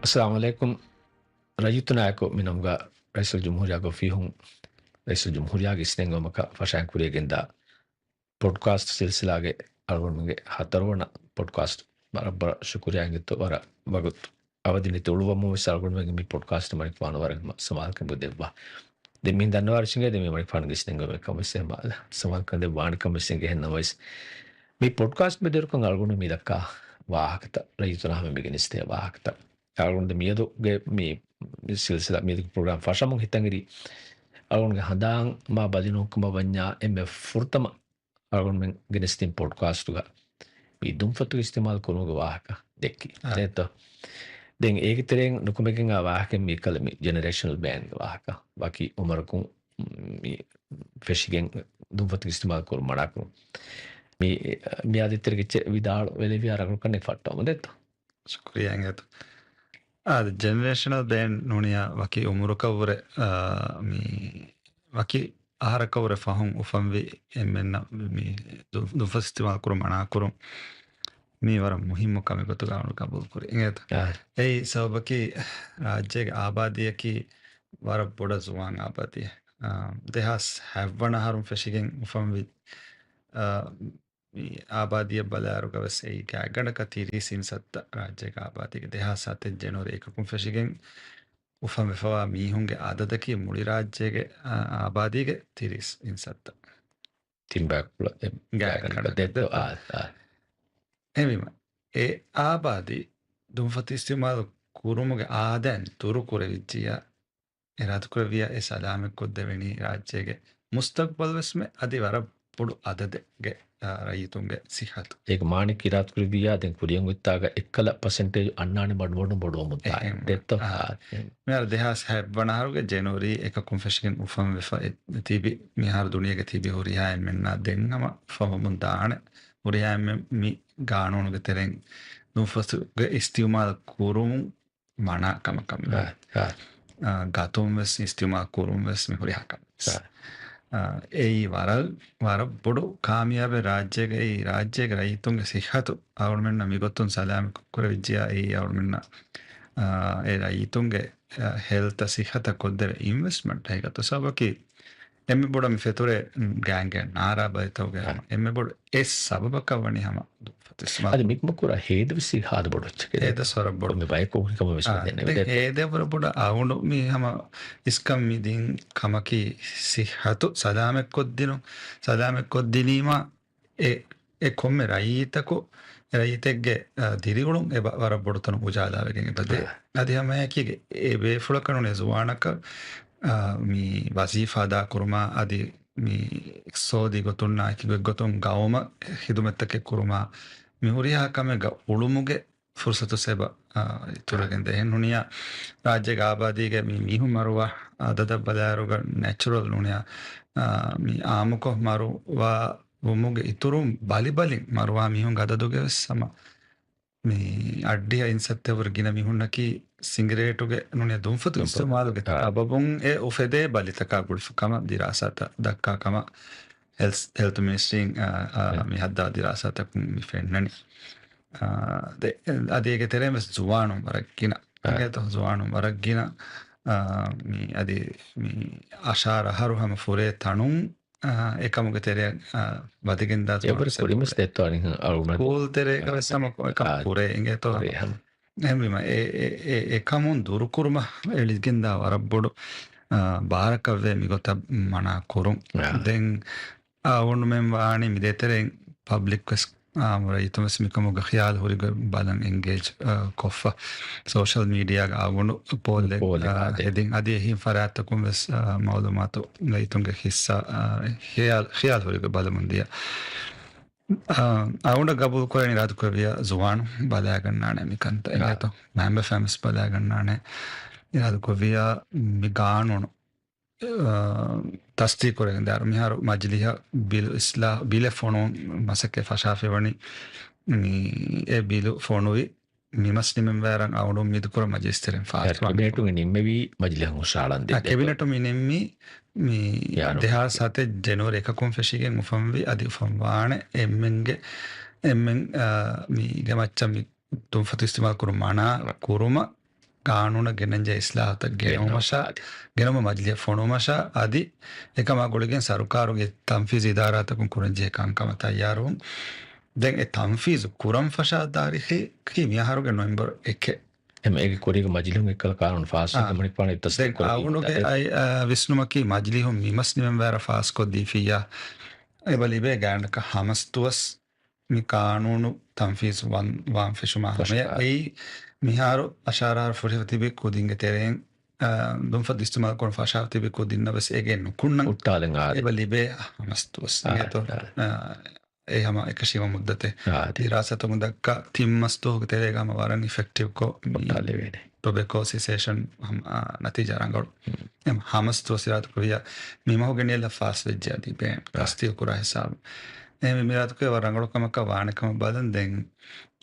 السلام عليكم. رأيتنا أكو من أمغا رئيس الجمهورية أكو فيهم رئيس الجمهورية إسنين مكا فشان كوري جندا بودكاست سلسلة ಗೆ ಅಳವಡಿಗೆ ಹತ್ತರವಣ ಪಾಡ್ಕಾಸ್ಟ್ ಬರಬ್ಬರ ಶುಕ್ರಿಯಾಗಿತ್ತು ವರ ಬಗುತ್ತು ಅವಧಿನಿತ್ತು ಉಳುವ ಮೂವಿಸ್ ಅಳವಡಿಗೆ ಮಿ ಪಾಡ್ಕಾಸ್ಟ್ ಮರಿಕ್ ಪಾನವರ ಸಮಾಲ್ಕಂ ಬದೆವ್ವ දෙමින් දන්නවා අර්ශිංගේ දෙමි මරික් පාන ගෙස්නෙංග කමස්සේ මාල සමාල්කන්දේ වාණ කමස්සේ ගෙහෙන්න වයිස් මේ පොඩ්කාස්ට් මෙදෙරකන් අල්ගොන මි දක්කා වාහකත රයිතුනහම මිගෙනස්තේ වාහකත අල්ගොන්ද මියදුගේ මේ සිල්සිලා මියදුගේ ප්‍රෝග්‍රෑම් ෆෂමුන් හිතංගිරි අල්ගොන්ගේ හදාන් මා බදිනෝකම වඤ්ඤා එමෙ ෆුර්තම අල්ගොන් මෙන් ගෙනස්තින් පොඩ්කාස්ට් උගා මේ දුම්ෆතු ඉස්තේමාල් කරනගේ වාහක දෙක්කි නේද දැන් ඒක තරෙන් නොකමකින් ආවාහකෙන් මේ කල මේ ජෙනරේෂනල් බෑන්ඩ් වාහක बाकी उम्र को फिशिंग दुंफत इस्तेमाल कर मड़ा को मी आदित्य के विदाल वेले भी आरगल करने फटो मदे तो शुक्रिया अंगे तो आद जनरेशनल बैंड नोनिया बाकी उम्र का वरे मी बाकी आहार का वरे फाहूं उफम वे एमना मी दुंफत इस्तेमाल कर मड़ा करो मी वरा मुहिम का में तो गाउन का बोल करे अंगे तो ए सब की राज्य आबादी की वार बोड़ा जुआन आबादी देहास हैवन हारुम फिशिंग उफम विद आबादी बलारो का वैसे ही क्या गण का तीरी सीन सत्ता राज्य का आबादी के देहास आते जनवरी एक कुम फिशिंग उफम विफवा मी होंगे आदत की मुड़ी राज्य के आबादी के तीरी सीन सत्ता टिम्बैक गण का देते एविमा ए आबादी दुम्फती इस्तेमाल कुरुमुगे आदन तुरु कुरे विचिया इराद कर विया इस अलामे को देवनी राज्य के मुस्तकबल में अधिवार पुड़ आदत के रही तुंगे सिखात एक मानिक इराद कर विया दें कुरियंग वित्तागा 1% अन्ना ने बढ़ो मुद्दा है देतो मेरा देहास है बनारोगे जनवरी एक कॉन्फेशन उफम विफा तीबी मिहार दुनिया के तीबी हो रहा है मिलना देंगा मा फम मुद्दाने हो रहा है मी गानों के तेरे नुफस के इस्तेमाल करूँ माना कम गातों में इस्तेमाल करूँ में हो रहा कम यही वारा बड़ो कामयाब राज्य के रही तुंगे सीखा तो और मैं नमी को तुम सलाम करे विजया यही और मैं ना ये रही तुंगे हेल्थ सीखा तक को दे इन्वेस्टमेंट है का तो सब की एम बड़ा में फेतुरे गैंग नारा बैठा हो गया एम बड़ा इस सब का वनी हम ಅದು ಮಿಕ್ ಮಕ್ಕಳ ಹೇದವಿಸಿ ಹಾದು ಬಡೋಚ್ಚ ಹೇದ ಸ್ವರ ಬಡ ಮಿ ಬೈಕ್ ಹೋಗಿ ಕಮ ವಿಸ್ಮನೆ ಹೇದೆ ಬರ ಬಡ ಆವನು ಮಿ ಹಮ ಇಸ್ಕಂ ಮಿ ದಿನ್ ಕಮಕಿ ಸಿಹತು ಸಲಾಮೆ ಕೊದ್ದಿನೀಮ ಎ ಕೊಮ್ಮೆ ರೈತೆಗೆ ದಿರಿಗಳು ಎ ವರ ಬಡತನ ಉಜಾದಾವೆಗೆ ಬದೆ ಅದಿ ಹಮ ಯಾಕಿಗೆ ಎ ಬೇಫುಳಕನು ಜುವಾನಕ ಮಿ ವಜೀಫಾದಾ ಕುರ್ಮಾ ಅದಿ ಮಿ ಸೋದಿ ಗೊತ್ತುನ್ನ ಕಿ ಗೊತ್ತುನ್ ಗಾವಮ ಹಿದುಮೆತ್ತಕ್ಕೆ ಕುರ್ಮಾ මිහුරියා කමග උළුමුගේ ෆුර්සතු සෙබ ඉතුරගෙන්ද එහෙනුනියා රාජ්‍යක ආබාදීගේ මිහු මරුවා අදද බදාරුග නැචරල් නුනියා මි ආමුකො මරුවා වමුගේ ඉතුරුම් බලිබලින් මරුවා මිහුන් ගදදුගේ සම මේ අඩ්ඩිය ඉන්සත්තවර ගින මිහුන්නකි සිංගරේටුගේ නුනියා දුම්ෆතු ඉස්තමාලුගේ අබබුන් ඒ උෆෙදේ බලිතකා ගුල්ෆකම දිරාසත දක්කාකම health ministry mi hadda dirasata mi fennani de adege terem zuwanum waragina ageto zuwanum waragina mi adi mi ashara haruham fure tanum ekamuge tere badiginda ever kurimis detto ani aluna cool tere kasama ekam fure ingeto nemma ekamun durukurma eliginda warabbodu ಬಾರಕವೇ ಮಿಗೊತ್ತ ಮನ ಕೊರುಂ ದೆನ್ ಅವನು ಮೆಂ ವಾಣಿ ಮಿದೆತರೆಂ public ರೈತಮಸ್ ಮಿಕಮುಗ ಖಯಾಲ್ ಹುರಿಗ ಬಾಲಂ ಎಂಗೇಜ್ ಕೊಫ ಸೋಶಲ್ ಮೀಡಿಯಾ ಅವನು ಪೋಲೆ ಎದಿನ್ ಅದಿ ಹಿ ಫರಾತಕುಂ ವೆಸ್ ಮಾಲೂಮಾತು ರೈತುಂಗೆ ಹಿಸ್ಸಾ ಖಯಾಲ್ ಹುರಿಗ ಬಾಲಮಂದಿಯ ಅವನ ಗಬೂಲ್ ಕೊರನಿ ರಾತು ಕವಿಯ ಜುವಾನು ಬಾಲಾಗಣ್ಣಾಣೆ ಮಿಕಂತ ಎಂಗೇತೋ ಮ್ಯಾಂಬೆ ಫೇಮಸ್ ಬಾಲಾಗಣ್ಣಾಣೆ इराद को विया मिगानों तस्ती करेंगे दार मिहार मजलिया बिल इसला बिले फोनो मसके फशाफे वनी ए बिल फोनो भी मिमसनी में वैरंग आवडो मिदकुर मजिस्टरें फास्ट कैबिनेट में निम्मे भी मजलिया हुशालन दे कैबिनेट में निम्मी मी देहार साथे जनवरी का कॉन्फेशिंग मुफम भी अधिक फंवाने एमें मी गमच्चा मी तुम फतु इस्तेमाल करो माना कुरुमा قانون ගෙනජ ඉස්ලාහත ගෙනවමශා ගෙනම මජලිය ෆොනුමශා අදි එකම ගොලගෙන් සරුකාරුගේ තම්ෆිස් ඉදාරාතකුන් කුරංජය කංකම තයාරුන් දැන් ඒ තම්ෆිස් කුරම් ෆෂා දාරිහි කී මියහරුගේ නොම්බර් 1 එම ඒක කොරික මජලිහුන් එක්කල කාරණ ෆාස් මණික් පාන ඉතස් දැන් ආවුනුගේ අය විස්නුමකී මජලිහුන් මිමස්නිමෙන් වැර ෆාස් කොද්දී ෆියා එබලිබේ ගෑන්ඩක හමස්තුවස් මි කානූනු තම්ෆිස් වාන් ෆිෂුමා හමය ඒ මිහාරු අශාරාර ෆොරිෆතිබි කුදින්ගේ තෙරෙන් දුම්ෆ දිස්තුමා කොන් ෆාෂාවතිබි කුදින්න බස් ඒගෙන් කුන්නන් උට්ටාලෙන් ආ එබලිබේ හමස්තුවස් ඒතො ඒ හම එකශීව මුද්දතේ තිරාසතුමු දක්කා තිම්මස්තුහක තෙරේගම වරන් ඉෆෙක්ටිව්කෝ උට්ටාලෙවෙනේ tobacco cessation natija rangalu em hamastu sirat kuya mimahogene la fast vejjadi be rasti kura hisab em mirat ko rangalu kamaka waanakam badan den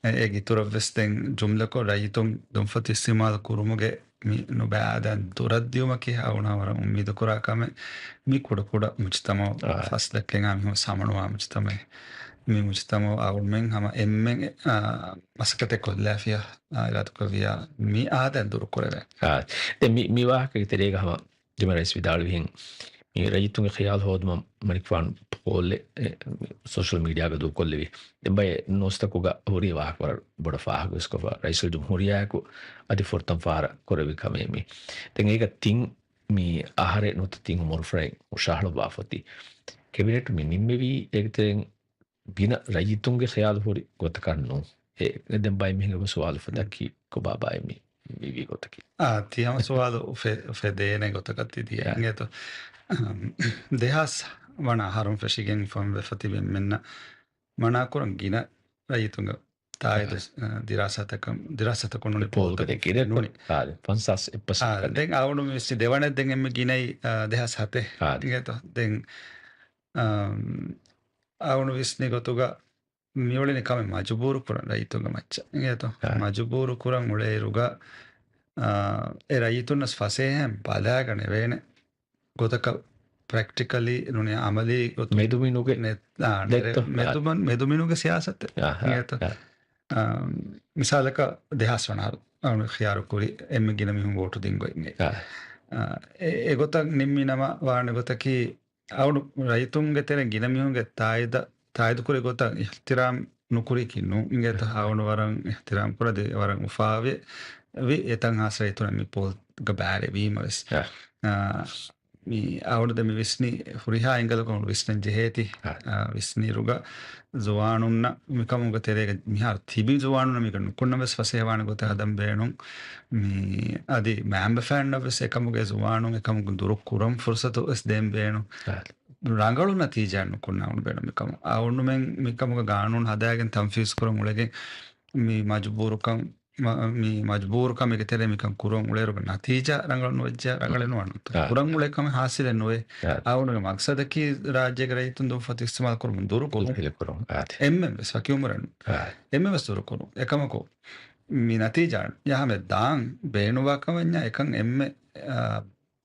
e gitura vesten jumla ko rayitun dumfat istimal kurumuge mi no baadan duradyuma ki hauna wara ummid kura kame mi kuda kuda mujtama fast lekkenga mi samanwa mujtama mi mujtama awmen hama emmen masakate kollafia irat ko via mi adan dur korave de mi waaka terega hama dimarais vidal hin mi rayitun khayal hodma manikwan pole social media ga do kollevi de bay nostakuga hori waak war boda faagu isko raisul jumhuriya ko adi fortam fara korevi kamemi den ega ting mi ahare not ting mor frey ushahlo bafati cabinet mi nimmevi egten gina rayitunge khayal hori gotakanno e den bay mi hinga sawal fadaki ko baba mi vi gotaki tiyama sawal fedene gotakati dia ngeto dehas wana harum fashigen fam vefati menna mana kuran gina rayitunga taaydu dirasatakum nuli polga de kire nuni fansas epas den awunu mi dewane den emme ginai dehas hate ngeto den awunu visni gotuga miolini kame majburu kuran rayitunga macha ngeto majburu kuran uleiruga e rayitunas fasehem balaga nevene gotaka practically nune amali meduminuge meduminuge siyasat ngeto misalaka dehas wanaru awunu khiyaru kuri emme gina mihun votu dingo inge e gotak nimmi nama waane gotaki awunu raytunge tere gina mihunge taaydu kuri gotak ihtiram nukuri kinu ingeto awunu waran ihtiram kura de waran ufaave vi etan hasraytuna mi pol gabare vi mas mi awuda mi visni furiha ingalo kon visnan jeheti visni ruga zuwanunna mi kamuga terega mi har tibi zuwanunna mi kan kunna ves fasewana gote hadam beenun mi adi mamba fan ves ekamuga zuwanun ekamuga duru kuram fursatu es dem beenu rangalu natijanu kunna un beenu mi kamu awunu men mi kamuga gaanun hadagen tamfis kuram ulege mi majburukan mi majbur kam ek tere mi kan kurang uleru natija rangal nojja rangal no anu kurang ule kam hasil noe awunu maksad ki rajya garaytun do fat istemal kurum duru ko emme saki umran emme duru ko ekamako mi natija yahame daan beenuwa kamanya ekan emme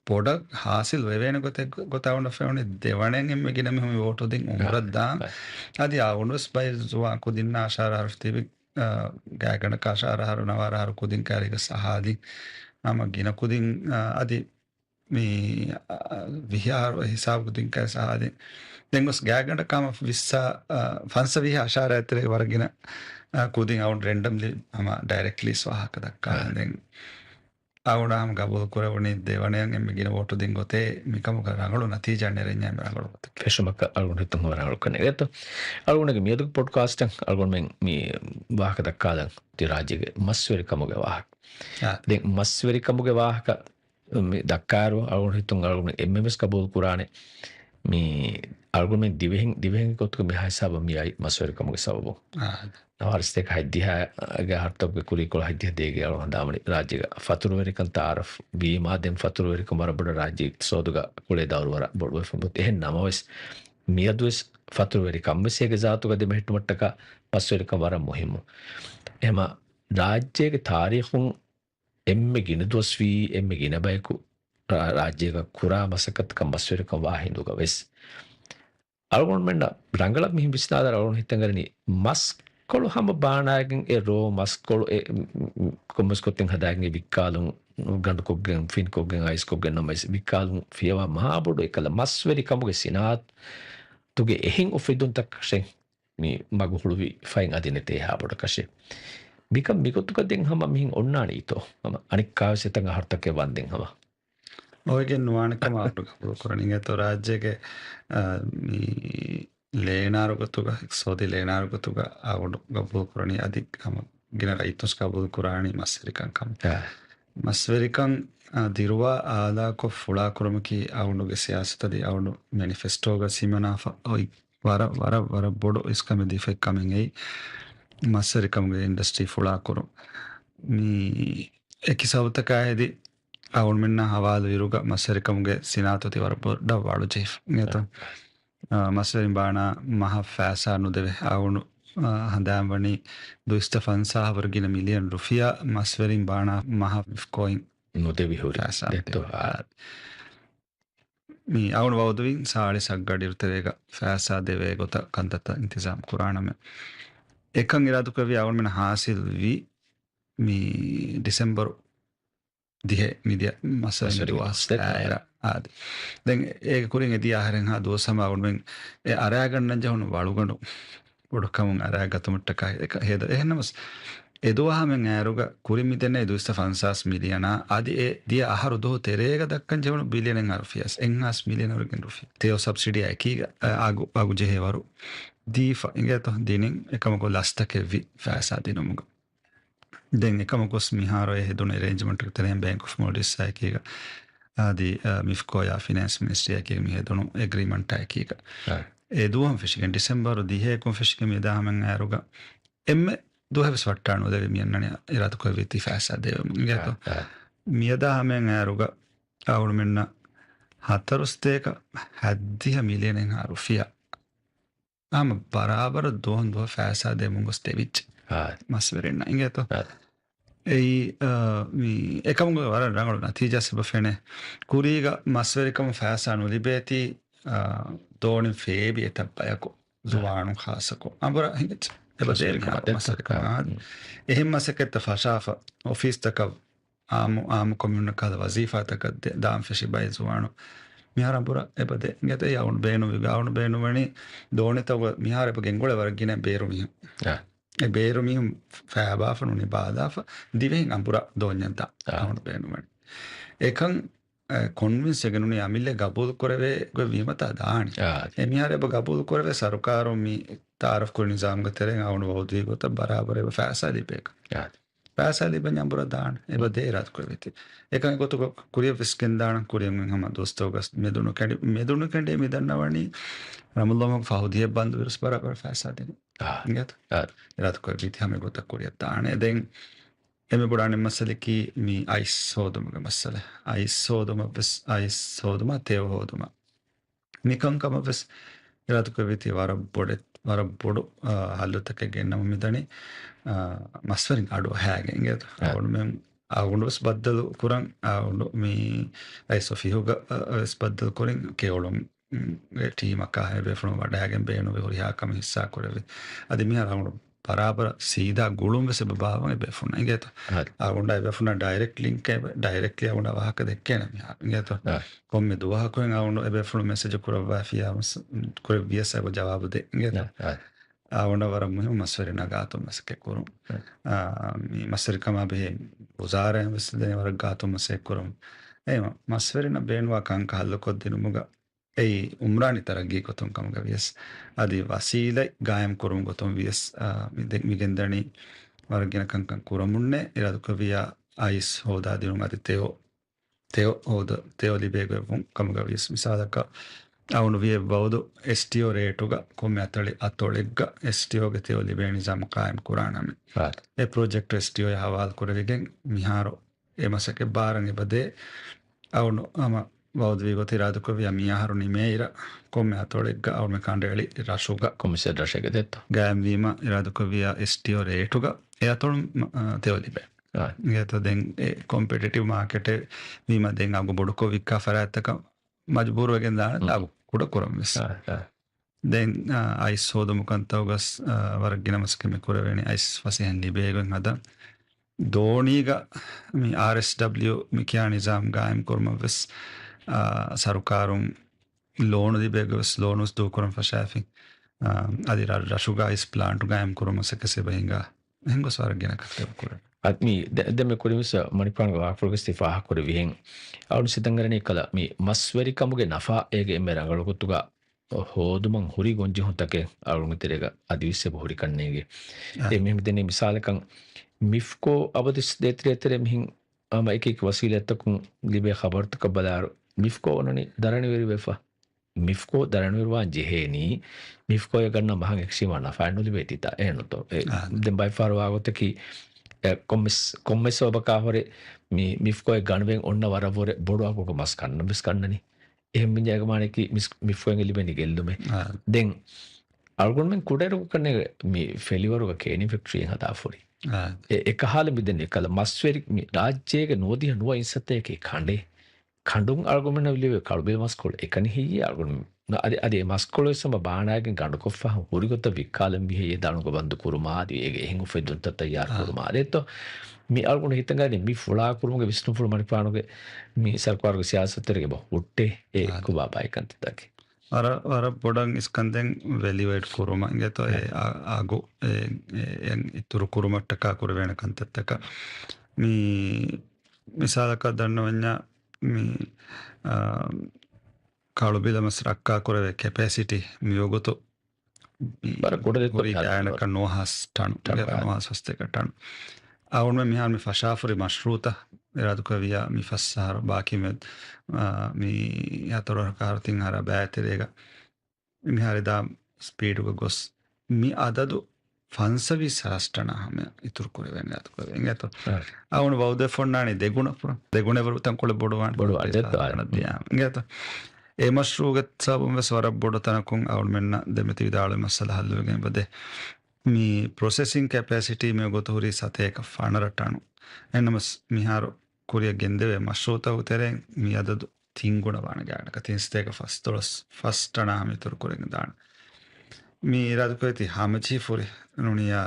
podak hasil wevena gotawuna feone dewanen emme gina mi voto din umrad daan adi awunus bay zuwa ko dinna ashara harfti ගෑගන කාශාරහරු නවාරහරු කුදින් කාරික සහාදි නම ගින කුදින් අදි මේ විහාර හිසාබ කුදින් කාර සහාදි දෙංගොස් ගෑගන කාම විස්සා ෆන්ස විහ ආශාර ඇතරේ වරගෙන කුදින් අවුන් randomly අම ඩයිරෙක්ට්ලි ස්වාහක දක්කා දෙන් අවුනාම ගබුල් කරවනේ දෙවණයන් එම්ම ගින වෝටු දින් ගොතේ මිකම කරංගලු නතිජා නෙරෙඤ්ඤා රංගලු ගොත ෆෙෂමක අලුන් හිතම රංගලු කනේත අලුන්ගේ මියදුක podcast අලුන් මෙන් මේ වාහක දක්කාදන් ති රාජ්‍යගේ මස්වරි කමුගේ වාහක දැන් මස්වරි කමුගේ වාහක මේ දක්කාරෝ අලුන් හිතුන් අලුන් එම්එම්එස් කබුල් කුරානේ මේ අලුන් මෙන් දිවෙහින් කොතුක මේ හිසාබ මියයි මස්වරි කමුගේ සබබෝ නවර්ස්තේක හයිදියා ගහර්තබ්ගේ කුරිකොල හයිදියා දෙගේ අලුන් දාමනි රාජ්‍යගේ ෆතුරුවරිකන් තාරෆ් බීමා දෙන් ෆතුරුවරිකම රබඩ රාජ්‍ය සෝදුග කුලේ දවරවර බොඩව ෆොබත් එහෙන් නමවස් මියදුස් ෆතුරුවරිකම් මෙසේගේ ජාතුග දෙමෙහෙට මට්ටක පස්වරිකම වර මුහිමු එහෙම රාජ්‍යයේ තාරීඛුන් එම්මෙ ගිනදොස් වී එම්මෙ ගින බයකු රාජ්‍යක කුරා මසකත් කම් පස්වරිකම වාහින්දුග වෙස් අලුන් මෙන්න රංගලක් මිහිම් විස්නාදර අලුන් හිතංගරනි මස් Kalau hama baanaagin mas kalau komuskotin hadaagin bikkalun gandu koggen fin koggen ais koggen namais bikkalun fiyawa mahabodo ekala masveri kamuge sinat tuge ehin ofidun tak kashe mi maguhuluvi fain adinete habodo kashe bikam mikotuka den hama mihin onnani ito hama anik kawesetanga hartake wanden hama ඔයගෙන් නුවානකම අපට කපුරු කරනින් ඇත රාජ්‍යගේ ලේනාරුගතුග සෝති ලේනාරුගතුග අවුඩු ගබුල් කරණී අධික් හම ගෙන රයිතුස් කබුල් කුරාණී මස්වරිකංකම් මස්වරිකං දිරුවා ආදාකො ෆුලා කුරමකි අවුඩුගේ සියාසතදී අවුඩු මැනිෆෙස්ටෝග සිමනාෆ ඔයි වර බොඩු ඉස්කම දිෆෙක් කමින් එයි මස්වරිකම්ගේ industry ෆුලා කුරු මී එකි සවතකායේදී අවුන් මෙන්න හවාලු ඉරුග මස්සරිකමුගේ සිනාතොති වර බොඩ්ඩ වාඩු චීෆ් ගත මස්සරින් බානා මහ ෆෑසා නුදෙවෙ අවුණු හඳෑම්වනි දුස්ත ෆන්සාහවරගෙන මිලියන් රුෆියා මස්වරින් බානා මහ විෆ්කෝයින් නුදෙවි හුරි මේ අවුණු වෞදුවින් සාලි සක්ගඩිරුතරේක ෆෑසා දෙවේ ගොත කන්තත ඉන්තිසාම් කුරාණම එකන් ඉරාදුකවි අවුන් මෙන හාසිල් වී මේ ඩිසෙම්බරු දිහ මිදිය මස්සරිදුවාස් ඇර ආද දැන් ඒක කුරින් එදී ආහාරෙන් හා දෝසම අවුන්ෙන් ඒ අරයාගන්න ජහුණු වලුගණු පොඩකමුන් අරයාගතමුට්ටකයි එක හේද එහෙනමස් එදුවාහමෙන් ඇරුග කුරිමිදෙන දුස්ත ෆන්සාස් මිලියනා ආදි ඒ දිය ආහාරු දෝ තෙරේග දක්කන් ජවුණු බිලියනෙන් අරුෆියස් එන්හාස් මිලියන වරගෙන් රුෆි තේෝ සබ්සිඩි එකීග ආගු ජෙහෙවරු දීෆා ඉංගත දිනින් එකමකො ලස්තකෙවි ෆෑසා දිනමුග දැන් එකම කොස් මිහාරය හෙදුන රේන්ජ්මන්ට් එක තරම් බැංක් ඔෆ් මොඩිස් එකක ආදී මිෆ්කෝ යා ෆිනෑන්ස් මිනිස්ට්‍රි එකේ මි හෙදුන ඇග්‍රීමන්ට් එකක ඒ දුවම් ෆිෂිකන් ඩිසෙම්බර් දිහේ කොන් ෆිෂිකන් මේ දාමන් ආරුග එම්මෙ දුවහස් වට්ටානු දෙවි මියන්නනේ ඉරාතු කො විති ෆෑසා දෙව ගියතෝ මිය දාමන් ආරුග අවුල් මෙන්න හතරස්තේක 70 මිලියනෙන් රුපියා ආම බරාබර දොන් දුව ෆෑසා දෙමුගස් දෙවිච් මස්වරෙන්න ඉගත ඒ එකමුග වර රඟලු නතිජස්සබ ෆෙනෙ කුරීග මස්වරිකම ෆෑසානු ලිබේති දෝනින් ෆේබි එත බයකු සුවානු කාසකෝ අඹර හිඟච එහෙම මසකෙත්ත ෆශාෆ ඔෆිස්තක ආමු කොමියුනකද වසීෆාතක දාම් ෆෙෂි බයි සුවානු මිහාරම්පුර එපදේ ගත යවුණු බේනු විගාවුණු බේනුවනි දෝනිතව මිහාරප ගෙන්ගොල වරගෙන බේරුමිය බේරුමිහුම් ෆෑබාෆනු නිබාදාෆ දිවෙහින් අම්පුර දෝඥන්ත අවුණු බේනුවනි එකන් කොන්වින්ස් එකනුනේ අමිල්ල ගබුල් කොරවේ ගො වීමතා දානි එමිහාරප ගබුල් කොරවේ සරුකාරොමි තාරෆ් කුර නිසාම්ග තෙරෙන් අවුණු වෞද්වී ගොත බරාබර එබ ෆෑසා ලිපේක ෆෑසා ලිප ඥම්පුර දාන එබ දේරත් කොරවෙති එකන් ගොතු කුරිය ෆිස්කෙන් දාන කුරියෙන් හම දොස්තෝගස් මෙදුණු කැඩේ මිදන්නවනි රමුල්ලමක් ෆහුදිය බන්දු විරස් බරාබර ෆෑසා දෙන ගත ඉරාත් කොරවිති හම ගොත කුරිය දාන දෙන් එමෙ බුඩානෙ මස්සලකි මි අයිස් හෝදුමග මස්සල අයිස් හෝදුම තේව හෝදුම නිකංකම වෙස් ඉරාත් කොරවිති වර බොඩු හල්ලුතක ගෙන්නම මිදනි මස්වරින් අඩුව හැගෙන් ගත අවුණුමෙන් අවුණුවස් බද්දලු කුරන් අවුණු මේ අයිසොෆිහුග වෙස් බද්දල් කොරින් කෙවුළුම් ටීමක් ආහෙබෙෆුණු වඩාගෙන් බේනු වෙහුරියාකම හිස්සා කොරවෙ අද මිහා අවුණු බරාබර සීදා ගුළුම් වෙස බබාවන් එබෙෆුණ ඉගත අවුණ්ඩ එබෙෆුණ ඩයිරෙක්ට් ලින්ක් ඩයිරෙක්ට්ලි අවුණ්ඩ වහක දෙක්කේන මිහා ඉගත කොම්මෙ දුවහකෙන් අවුණු එබෙෆුණු මෙසේජ් කුරවා ෆියාමස් කුර වියසව ජවාබ දෙ ඉගත අවුණ්ඩ වර මුහිම මස්වරි නගාතු මසක කුරු මේ මස්වරිකම බෙහෙ උසාරයන් වෙස් දෙන වර ගාතු මසෙක් කුරුම් එම මස්වරින බේන්වා කංක හල්ලකොත් දිනුමුග ඒ උම්රානි තරගී කොතුම් කමග වියස් අදී වසීල ගායම් කුරුම් ගොතුම් වියස් මිගෙන්දනි වරගෙන කංකන් කුරමුන්නේ ඉරදුක වියා අයිස් හෝදා දිනුම් අදී තෙෝ ලිබේගොවුම් කමග වියස් මිසාදක අවුණු විය බෞදු ස්ටියෝ රේටුග කොම්මෙ අතොලෙග්ග ස්ටියෝගෙ තෙෝ ලිබේ නිසාම කායම් කුරාණමි ඒ ප්‍රොජෙක්ට් ස්ටියෝ හවාල් කුරවිගෙන් මිහාරෝ එමසක බාරන් එබදේ අවුණු අම බෞද්ධ ගොත ඉරාදුකවිය මියාහරු නිමේයිර කොම්මෙ අතොලෙග්ග අවුණු කණ්ඩේලි රශුග කොමිසර් රශක දෙත්ත ගෑම්වීම ඉරාදුකවිය ස්ටියෝ රේටුග එ අතොළු තෙෝ ලිබේ ගත දෙන් කොම්පිටිටිව් මාකෙට වීම දෙන් අගු බොඩුකෝ වික්කා ෆරඇත්තක මජබූරුවගෙන් දාන අගු කුඩ කුරම් වෙස් දැන් අයිස් හෝදමුකන්තවගස් වරක්ගෙනමස්කම කුරවෙනි අයිස් වසයන් ලිබේගෙන් හද දෝනීග මේ RSW මිකයා නිසාම් ගායම් කොරම වෙස් සරුකාරුම් ලෝනු දිබේගස් ලෝනුස් දූකරම් ෆශාෆි අදි රශුගා ඉස් ප්ලාන්ටු ගායම් කුරමසකසේ බහිංගා ಹೆಂಗೋ ಸ್ವರ್ಗಿನ ಕತ್ತೆ ಕೂಡ mi demme kurimisa manipanga waafurga istifa hakure vihen awun sitangarani kala mi masweri kamuge nafa ege emerangalu kutuga hoduman huri gonji hontake awun terega adivisse huri kannege e mehme deni misalakan mifko abadis detre mihin ama ekik wasiletakun libe khabartu kabalar mifko onani darani veri vefa mifko darani verwa jeheni mifko ye ganna mahan ekshima nafa anu libe tita enoto den by far wagotaki කොම්මෙස් ඔබකා හොරේ මිෆ්කෝය ගණවෙන් ඔන්න වරවොර බොඩුවකක මස් කන්න miss කන්නනි එහෙම ජයගමානකි මිෆ්කෝයෙන් එලිබෙනි ගෙල්දුමේ දෙන් අල්ගොන්මෙන් කුඩේරු කන්නේ මේ ෆෙලිවරුක කේනි ෆැක්ටරියෙන් හදාෆොරි එක හාල මිදෙන්නේ කල මස්වෙරි රාජ්‍යයක නෝදිය නුව ඉන්සතේක කණ්ඩේ කණ්ඩුම් අල්ගොන්මෙන් විලිවේ කල්බේ මස්කොල් එකනි හියි අල්ගොන් අදේ මස්කොලේ සම බානායකින් ගඩු කොෆා හුරිගොත විකාලම් විහෙය දනුක බන්දු කුරුමාදී ඒ එහෙඟු ෆෙදුන් තතයාර කුරුමාදේතෝ මේ අල්ගොන හිතංගානේ මේ ෆුලා කුරුමගේ විෂ්ණු ෆුල් මරිපානුගේ මේ ਸਰකාරගේ සියාසතරගේ බොට්ටේ ඒ කුබාබයි කන්තතකේ අර පොඩන් ඉස්කන්දෙන් වැලිවයිඩ් කුරුම ඉගතෝ ඒ ආගෝ එන් ඉතුරු කුරුමට්ටකා කුර වෙන කන්තත්තක මේ මිසාලක දන්නවඤ්ඤා මේ කාಳು ಬಿಲಮಸ್ ರಕ್ಕಾ ಕೊರವೆ ಕೆಪಾಸಿಟಿ ಮಿಯೋಗೊತು ಬರ ಕೊಡದೆ ಕೊರಿ ಕಾಯನಕ ನೋಹಾಸ್ ಟಾಣು ನೋಹಾಸ್ ಹಸ್ತೆ ಕಟಾಣು ಅವನ್ ಮೆ ಮಿಹಾನ್ ಮಿ ಫಶಾಫರಿ ಮಶ್ರೂತ ಇರಾದು ಕವಿಯ ಮಿ ಫಸ್ಸಾರ ಬಾಕಿ ಮೆ ಮಿ ಯಾತರೋ ಕಾರ್ತಿಂಗ್ ಹರ ಬ್ಯಾತಿರೇಗ ಮಿಹಾರಿದ ಸ್ಪೀಡ್ ಗೊಸ್ ಮಿ ಅದದು ಫನ್ಸವಿ ಸರಷ್ಟಣ ಹಮೆ ಇತುರು ಕೊರವೆನ್ ಯಾತು ಕೊರವೆನ್ ಯಾತು ಅವನು ಬೌದ್ಧ ಫೊಣ್ಣಾಣಿ ದೆಗುಣ ಪುರ ದೆಗುಣ ಬರು ತಂಕೊಳೆ ಬೊಡುವಾಣ ಯಾತು ඒ මශ්රූගත් සබුම ස්වරබ් බොඩ තනකුන් අවුල් මෙන්න දෙමෙති විදාල මස්සල හල්ලුවගෙන් බදේ මේ ප්‍රොසෙසිං කැපැසිටි මේ ගොතුහුරි සතේක ෆානරටානු එන්නමස් මිහාරු කුරිය ගෙන්දෙවේ මශ්රූත උතරෙන් මී අදදු තිංගුණ වාන ගානක තින්ස්තේක ෆස්තොලස් ෆස්ටනා මිතුරු කුරෙන් දාන මේ රාදුකේති හාමචි ෆුරි නුනියා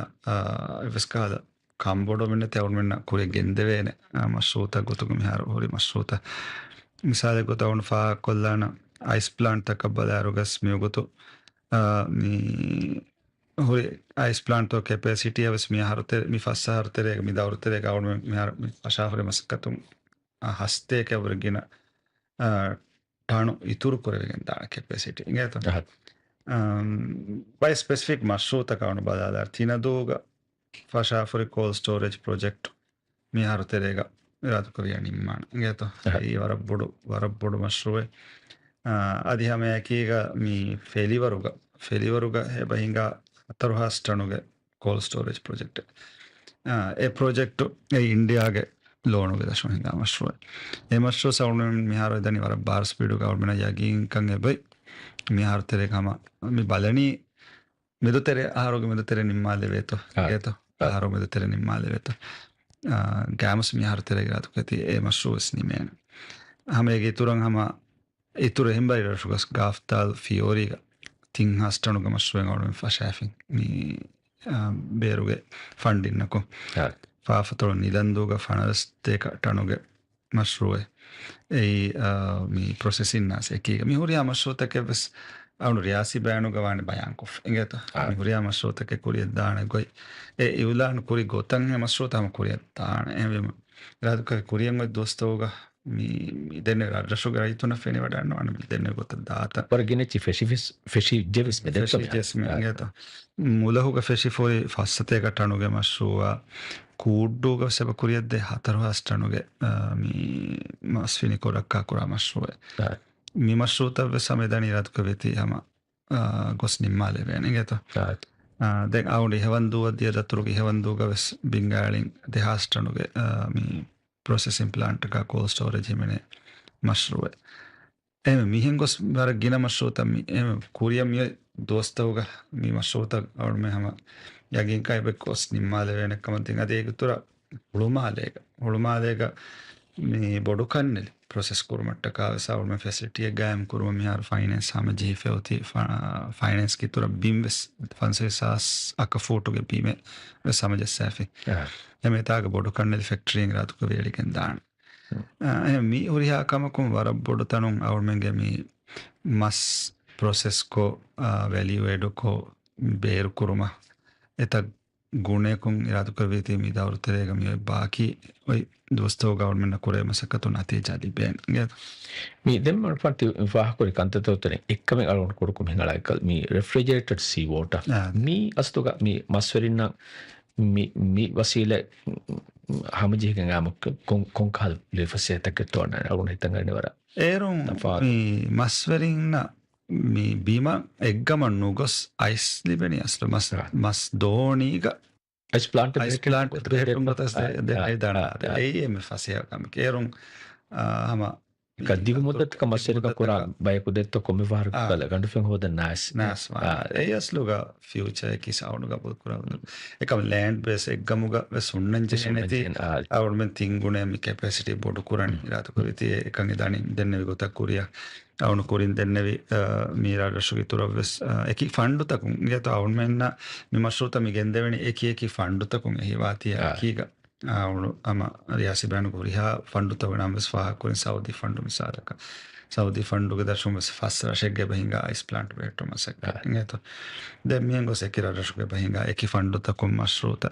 ඉවස්කාද කම්බොඩ මෙන්න තවුල් මෙන්න කුරිය ගෙන්දෙවේනේ මශ්රූත ගොතුක මිහාරු හුරි මශ්රූත මිසාලෙ ගොතවුන් ෆා කොල්ලාන අයිස් ප්ලාන්ට් එක බලාරුගස් මියගොතු මි හොරි අයිස් ප්ලාන්ට් එක කැපැසිටි අවස් මි හරතේ මි ෆස්සහරතේ මි දවරතේ ගවුන් මි හර අශාෆරේ මස්කතුම් හස්තේ කවරගෙන තාණු ඉතුරු කරගෙන දාන කැපැසිටි ඉගත බයි ස්පෙસિෆික් මශ්රූත කවුන් බලාදාර තිනදෝග ෆශාෆරේ කෝල් ස්ටෝරේජ් ප්‍රොජෙක්ට් මි හරතේ ರಾತು ಕೊರಿಯಾ ನಿಮ್ಮಾಣ ಇಂಗೇತೋ ಈ ವರಬ್ಬೊಡು ಮಶ್ರುವೆ ಅದಿ ಹಮೆಯಕೀಗ ಮೀ ಫೆಲಿವರುಗ ಹೇಬ ಹಿಂಗ 14 ಟನುಗೆ ಕೋಲ್ಡ್ ಸ್ಟೋರೇಜ್ ಪ್ರಾಜೆಕ್ಟ್ ಎ ಪ್ರಾಜೆಕ್ಟ್ ಇಂಡಿಯಾಗೆ ಲೋನುಗೆ ದಶಮ ಹಿಂಗ ಮಶ್ರುವೆ ಎ ಮಶ್ರು ಸೌಂಡ್ ಮಿಹಾರ ಇದನಿ ವರ ಬಾರ್ ಸ್ಪೀಡುಗ ಅವ್ರ ಮೆನ ಯಾಗಿನ್ ಕಂಗೆ ಬೈ ಮಿಹಾರ ತೆರೆ ಕಮ ಮಿ ಬಲನಿ ಮೆದುತೆರೆ ಆರೋಗ್ಯ ಮೆದುತೆರೆ ನಿಮ್ಮಾಲೆವೇತೋ ಏತೋ ಆರೋಗ್ಯ ಮೆದುತೆರೆ ನಿಮ್ಮಾಲೆವೇತೋ ගෑමස් මිහාරතර ගාතු කති ඒ මශ්රුවස් නිමේන හමේගේ තුරන් හම ඉතුරු හිම්බයි රශුගස් ගාෆ්තාල් ෆියෝරිග තිං හස්ටනුග මශ්රුවෙන් අවුරුවෙන් ෆශාෆින් මී බේරුගේ ෆන්ඩින්නකු ෆාෆතොළ නිදන්දූග ෆනරස්තේක ටනුගේ මශ්රුවේ ඒ මී ප්‍රොසෙසින්නාස එකීග මිහුරියා මශ්රුවතකෙවස් ಅವನು ರಿಯಾಸಿ ಬ್ಯಾನು ಗವಾಣಿ ಬಯಾಂಕೋಫ್ ಇಂಗೇತ ಹುರಿಯ ಮಶ್ರೂತಕ್ಕೆ ಕುರಿಯ ದಾಣೆ ಗೊಯ್ ಎ ಇವುಲಾನ್ ಕುರಿ ಗೊತ್ತಂಗೆ ಮಶ್ರೂತ ಹಮ ಕುರಿಯ ದಾಣೆ ಎವೆ ರಾದುಕ ಕುರಿಯಂಗ ದೋಸ್ತೋಗ ಮಿ ಇದೆನೆ ರಶುಗ ರೈತುನ ಫೆನಿ ವಡಾನು ಅನ ಇದೆನೆ ಗೊತ್ತ ದಾತ ಪರಗಿನೆ ಚಿ ಫೆಶಿ ಜೆವಿಸ್ ಮೆದೆ ಜೆಸ್ ಮೆ ಇಂಗೇತ ಮೂಲಹುಗ ಫೆಶಿ ಫೋರಿ ಫಾಸತೆ ಗಟಣುಗೆ ಮಶ್ರೂವ ಕೂಡ್ಡುಗ ಸೆಬ ಕುರಿಯದ್ದೆ ಹತರು ಅಷ್ಟಣುಗೆ ಮಿ ಮಸ್ಫಿನಿ ಕೊರಕ್ಕ ಕುರ ಮಶ್ರೂವೆ මි මශ්‍රූතව සමේදනී රාතුකවෙති හම ගොස් නිම්මාලේ වෙනගේත දැන් අවුඩි හෙවන්දුව දිය දතුරුගේ හෙවන්දුවක වෙස් බිංගාලින් දෙහාස්ටනුගේ මි ප්‍රොසෙසින් ප්ලාන්ට් එක කෝල් ස්ටෝරේජ් හිමනේ මශ්රුවේ එම මිහෙන් ගොස් බර ගින මශ්‍රූත මි එම කුරිය මි දෝස්තවක මි මශ්‍රූත අවුඩ මේ හම යගින් කයිබ ගොස් නිම්මාලේ වෙනකම තින් අද ඒක තුර හුළුමාලේක මේ බොඩු කන්නලි ප්‍රොසෙස් කුරුමට්ට කාවසවුම ෆැසිටිය ගෑම් කුරුම මිහාර ෆයිනන්ස් හම ජීෆයවති ෆයිනන්ස් කිතුර බිම්වෙස් ෆන්සේසාස් අක ෆෝටුගේ බීම සමජස්සෑෆි එම තාග බොඩු කන්නලි ෆෙක්ටරියෙන් රාතුක වේලිකෙන් දාන්න මී හුරිහාකමකුම් වර බොඩු තනුම් අවුමෙන්ගේ මස් ප්‍රොසෙස්කෝ වැලිවේඩුකෝ බේරු කුරුම එත ගුණයකුන් ඉරාතුක වේතේ මී දවෘතරයගම බාකි ඔයි දොස්තෝ ගවර්න්මෙන්ට් කුරේ මසකතු නැති ජාලි බෑන් ගියත් මේ දෙම්ම පන්ති විවාහකෝරි කන්තතෝතන එක්කම අලුන් කුරුකුම හිඟලයිකල් මේ රෙෆ්‍රිජරේටඩ් සී වෝටර් මේ අස්තුග මේ මස්වරින්න මේ වසීල හමජීකන් ආමක කොන්කල් ලෙෆසේතක තෝන අලුන් හිතංගනවර ඒරුම් මස්වරින්න මේ බීම එක්ගම නුගොස් අයිස් ලිබෙන අස්ල මස් දෝනීග As planted behetum batas de dana එම ෆසයකම කේරුම් හම කදිග මුදත් කමස්සරික කුරා බයකු දෙත්ත කොමි වාර කල ගඩුෆෙන් හොද නැස් ඒස්ලුග ෆියච කි සවුනුග පුත් කරවන එකම ලෑන්ඩ් බේස් එක්ගමුග සුන්නංච නැති අවුර්මෙන් තිංගුණේ මි කැපැසිටි බොඩු කුරන් ඉරාතුකරිති එකන් ඉදානි දෙන්නවි ගොතක් කුරිය අවුණු කුරින් දෙන්නවි මීරාඩශුගි තුරවස් එකි ෆන්ඩුතකුන් ගත අවුන්මෙන්න්න මිමශ්‍රූත මිගෙන්දවෙනි එකි ෆන්ඩුතකුන් එහිවාතිය කීග අවුණු අම රියාසි බෑනු කුරිහා ෆන්ඩුතවනම්ස් වාහකුරින් සෞදි ෆන්ඩු මිසාරක සෞදි ෆන්ඩුග දර්ශුමස් ෆස්සර ශෙක්ග බහිංග යිස් ප්ලාන්ට් වේටුමසක් ගත දෙමියෙන් ගොස එකිරාඩශුග බහිංග එකි ෆන්ඩුතකුන් මශ්රූත